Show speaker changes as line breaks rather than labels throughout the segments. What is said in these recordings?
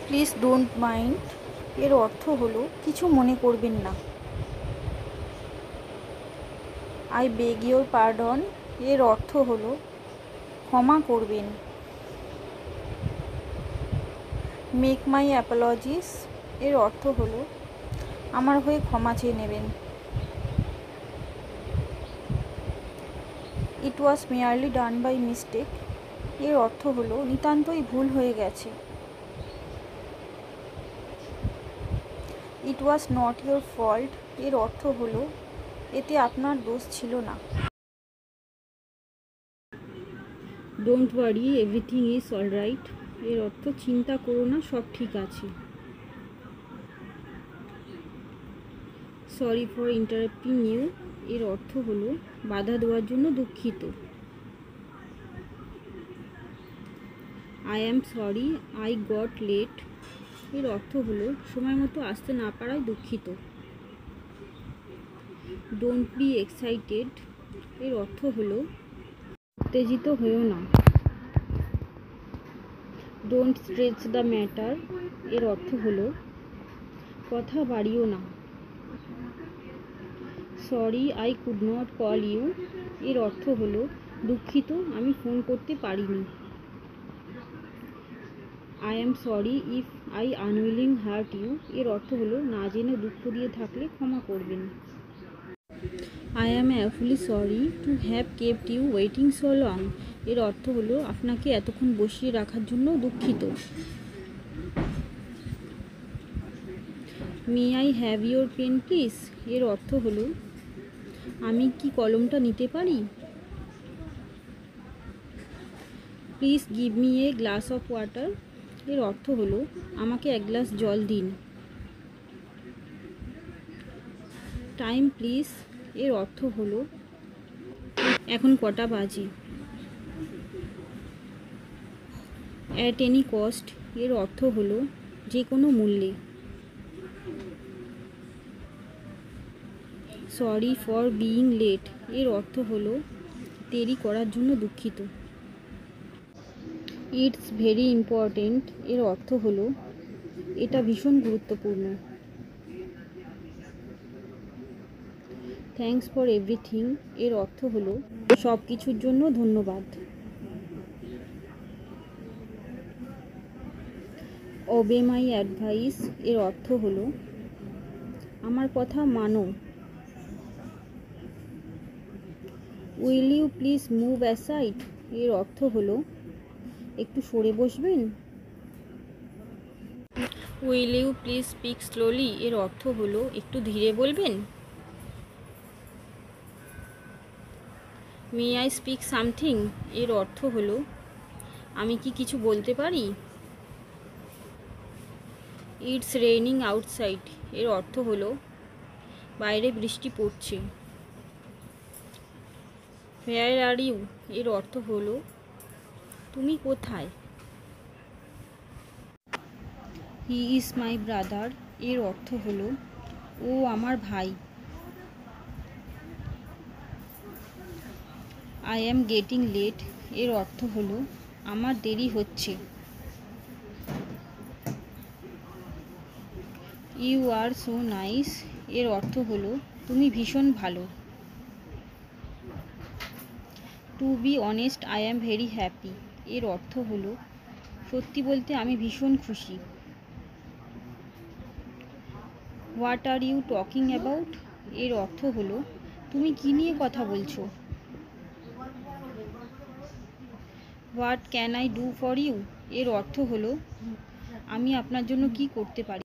Please don't mind এর অর্থ হলো কিছু মনে করবেন না। আই বেগ ইউর পার্ডন এর অর্থ হলো ক্ষমা করবেন। মেক মাই অ্যাপোলজিস এর অর্থ হলো আমার হয়ে ক্ষমা চেয়ে নেবেন। ইট ওয়াজ মেয়ারলি ডান বাই মিস্টেক এর অর্থ হলো নিতান্তই ভুল হয়ে গেছে। ইট ওয়াজ নট ইয়োর ফল্ট এর অর্থ হলো এতে আপনার দোষ ছিল না। Don't worry everything is alright এর অর্থ চিন্তা করো না, সব ঠিক আছে। সরি ফর ইন্টারাপ্টিং ইউ এর অর্থ হলো বাধা দেওয়ার জন্য দুঃখিত। I am sorry I got late এর অর্থ হলো সময় মতো আসতে না পারায় দুঃখিত। ডোন্ট বি এক্সাইটেড এর অর্থ হলো উত্তেজিত হয়েও না। ডোন্ট স্ট্রেচ দ্য ম্যাটার এর অর্থ হলো কথা বাড়িও না। Sorry I could not call you এর অর্থ হলো দুঃখিত আমি ফোন করতে পারিনি। I am sorry if I unwilling hurt you এর অর্থ হলো না জেনে দুঃখ দিয়ে থাকলে ক্ষমা করবেন। I am awfully sorry to have kept you waiting so long এর অর্থ হলো আপনাকে এতক্ষণ বসিয়ে রাখার জন্য দুঃখিত। May I have your pen please এর অর্থ হলো আমি কি কলমটা নিতে পারি। Please give me a glass of water এর অর্থ হলো আমাকে এক গ্লাস জল দিন। টাইম প্লিজ এর অর্থ হলো এখন কটা বাজে। অ্যাট এনি কস্ট এর অর্থ হলো যে কোনো মূল্যে। সরি ফর বিইং লেট এর অর্থ হলো দেরি করার জন্য দুঃখিত। ইটস ভেরি ইম্পর্টেন্ট এর অর্থ হলো এটা ভীষণ গুরুত্বপূর্ণ। থ্যাঙ্কস ফর এভরিথিং এর অর্থ হলো সব কিছুর জন্য ধন্যবাদ। ওবে মাই অ্যাডভাইস এর অর্থ হলো আমার কথা মানো। Will you please move aside এর অর্থ হলো একটু সরে বসবেন। Will you please speak slowly এর অর্থ হলো একটু ধীরে বলবেন। মে আই স্পিক সামথিং এর অর্থ হলো আমি কি কিছু বলতে পারি। ইটস রেইনিং আউটসাইড এর অর্থ হলো বাইরে বৃষ্টি পড়ছে। হোয়ার আর ইউ এর অর্থ হলো তুমি কোথায়। হি ইজ মাই ব্রাদার এর অর্থ হলো ও আমার ভাই। আই অ্যাম গেটিং লেট এর অর্থ হলো আমার দেরি হচ্ছে। ইউ আর সো নাইস এর অর্থ হলো তুমি ভীষণ ভালো। To be honest I am very happy এর অর্থ হলো সত্যি বলতে আমি ভীষণ খুশি। What are you talking about এর অর্থ হলো তুমি কী নিয়ে কথা বলছো। What can I do for you এর অর্থ হলো আমি আপনার জন্য কি করতে পারি।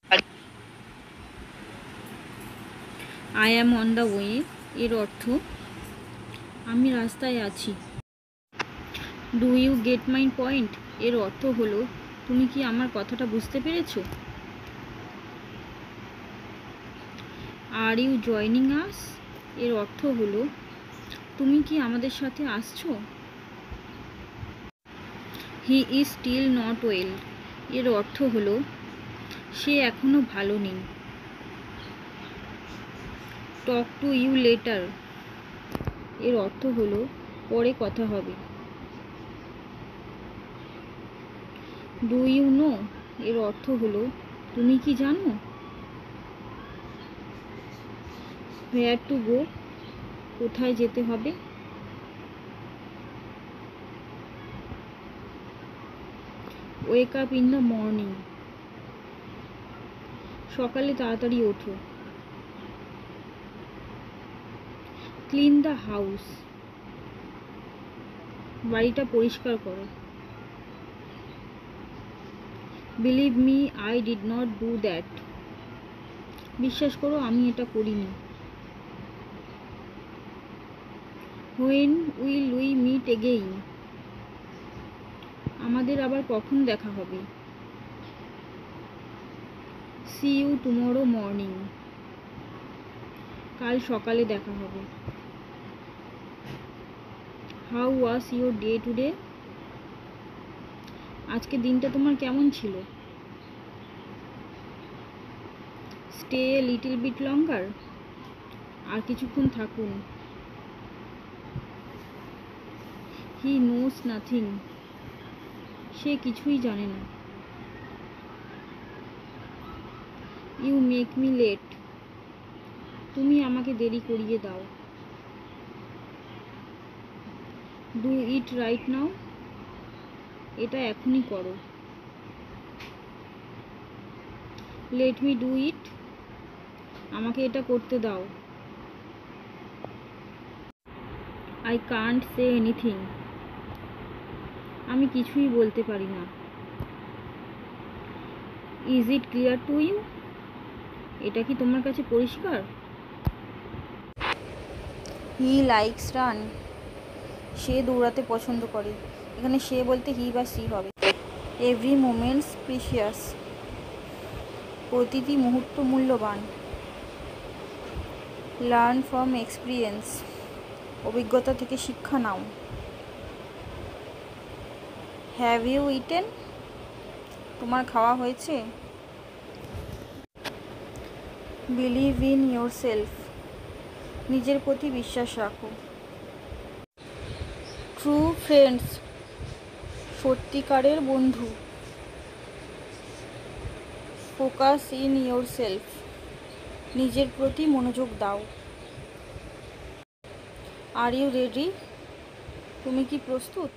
I am on the way এর অর্থ আমি রাস্তায় আছি। Do you get my point এর অর্থ হলো তুমি কি আমার কথাটা বুঝতে পেরেছো। আর ইউ জয়নিং আস এর অর্থ হলো তুমি কি আমাদের সাথে আসছো। He is still not well এর অর্থ হলো সে এখনও ভালো নেই। টক টু ইউ লেটার এর অর্থ হলো পরে কথা হবে। ডু ইউ নো এর অর্থ হলো তুমি কি জানো? হোয়ার টু গো, কোথায় যেতে হবে? Wake up in the morning, সকালে তাড়াতাড়ি ওঠো। ক্লিন দ্য হাউস, বাড়িটা পরিষ্কার করো। Believe me, I did not do that, বিশ্বাস করো আমি এটা করিনি। When will we meet again, আমাদের আবার কখন দেখা হবে? সি ইউ টুমরো মর্নিং, কাল সকালে দেখা হবে। How was your day today, আজকে দিনটা তোমার কেমন ছিল? স্টে লিটল বিট লঙ্গার, আর কিছুক্ষণ থাকুন। হি নোস নাথিং, সে কিছুই জানে না। ইউ মেক মি লেট, তুমি আমাকে দেরি করিয়ে দাও। ডু ইট রাইট নাও, এটা এখনই করো। লেট মি ডু ইট, আমাকে এটা করতে দাও। আই কান্ট সে এনিথিং, আমি কিছুই বলতে পারি না। Is it clear to you, এটা কি তোমার কাছে পরিষ্কার? হি লাইকস রান, সে দৌড়াতে পছন্দ করে। এখানে সে বলতে হি বা সি হবে। এভরি মোমেন্টস প্রিশিয়াস, প্রতিটি মুহূর্ত মূল্যবান। লার্ন ফ্রম এক্সপিরিয়েন্স, অভিজ্ঞতা থেকে শিক্ষা নাও। হ্যাভ ইউ ইটেন, তোমার খাওয়া হয়েছে? বিলিভ ইন ইয়োর সেলফ, নিজের প্রতি বিশ্বাস রাখো। ট্রু ফ্রেন্ডস, সত্যিকারের বন্ধু। ফোকাস ইন ইয়োর সেলফ, নিজের প্রতি মনোযোগ দাও। আর ইউ রেডি, তুমি কি প্রস্তুত?